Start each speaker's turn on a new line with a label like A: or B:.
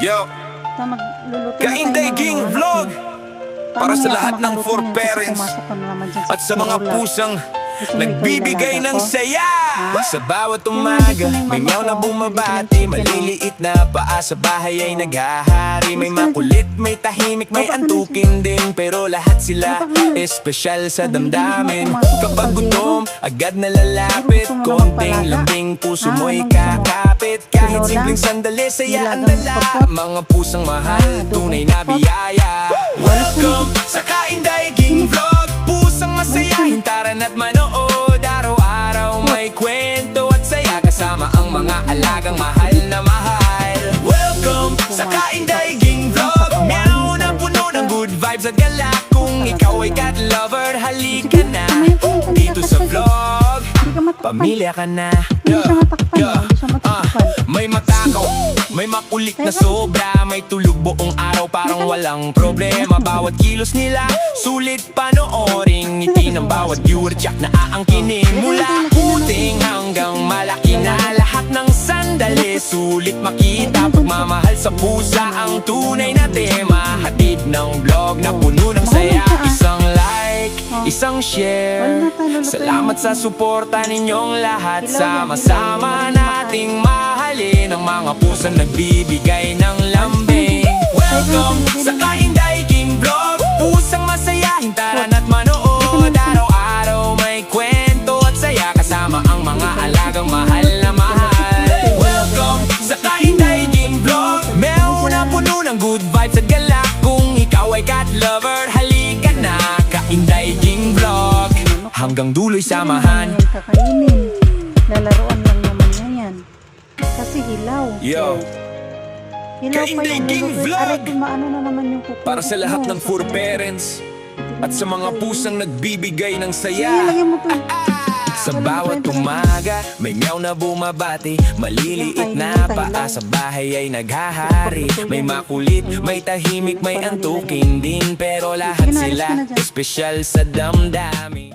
A: Yo,
B: So, magluluto na tayo
A: Kainday
B: ng
A: King
B: lolo.
A: Vlog para
B: Paano
A: sa
B: nga
A: lahat
B: ako
A: ng
B: makaluto
A: for
B: niyan? Kasi
A: parents
B: pumasok ka na naman dyan
A: at sa mga
B: Corula.
A: pusang
B: Gusto mo
A: nagbibigay
B: ikaw
A: ng
B: ilalagay ko?
A: saya.
B: Ha?
A: Sa bawat
B: Yung
A: umaga,
B: nandito na yung
A: may
B: mama
A: meow na
B: ko,
A: bumabati,
B: nandito na yung chicken,
A: maliliit na paa sa bahay ay naghahari. May
B: Gusto na-
A: makulit, may tahimik, may
B: Papa,
A: antukin din, pero lahat sila
B: Papa,
A: espesyal sa
B: Hindi
A: damdamin.
B: mo pumasok
A: Kapag
B: sa
A: gutom, agad nalalapit,
B: Gusto mo na
A: konting
B: magpalaga?
A: lambing, puso
B: Ah,
A: mo'y
B: anong gusto mo?
A: kakapit. Kahit
B: Tinola?
A: simpleng sandali, saya ang
B: Nilagang
A: dala.
B: potpot?
A: Mga pusang mahal,
B: Ah,
A: tunay
B: adobo
A: na
B: potpot?
A: biyaya. Welcome sa Kainday King Vlog. Pusang masayahin, taran at manood. Araw-araw may kwento at saya, kasama ang mga alagang mahal na mahal. Welcome sa Kainday King Vlog. Meow na puno ng good vibes at galak. Kung ikaw ay cat lover, halika na dito sa vlog.
B: Hindi ka matakpan.
A: Pamilya ka na.
B: Hindi siya matakpan. Hindi siya matakpan.
A: May matakaw, may makulit na sobra, may tulog buong araw parang walang problema. Bawat kilos nila, sulit panoorin. Ngiti ng bawat viewer, tiyak na aangkinin. Mula puting hanggang malaki na, lahat ng sandali sulit makita. Pagmamahal sa pusa ang tunay na tema. Hatid ng vlog na puno ng saya. Isang like, isang share. Salamat sa suporta ninyong lahat. Sama-sama nating mahalin ang mga pusang nagbibigay ng lambing. Welcome sa Kainday King Vlog. Pusang masayahin, taran at manood. Araw-araw may kwento at saya, kasama ang mga alagang mahal na mahal. Welcome sa Kainday King Vlog. Meow na puno ng good vibes at galak. Kung ikaw ay cat lover, halika na Kainday King Vlog. Hanggang dulo'y samahan.
B: Hindi naman yan kakainin. Lalaruan lang naman niya yan. Kasi hilaw.
A: Yo,
B: Hilaw pa
A: Kainday
B: yung
A: King
B: luluto.
A: Vlog!
B: Aray, kumaano na naman yung kuko.
A: para sa lahat ng for parents at sa mga pusang nagbibigay ng
B: Sige,
A: saya.
B: lagyan mo to.
A: Sa bawat umaga, may meow na bumabati, maliliit na paa sa bahay ay naghahari. May makulit, may tahimik, may antukin din, pero lahat sila espesyal sa damdamin.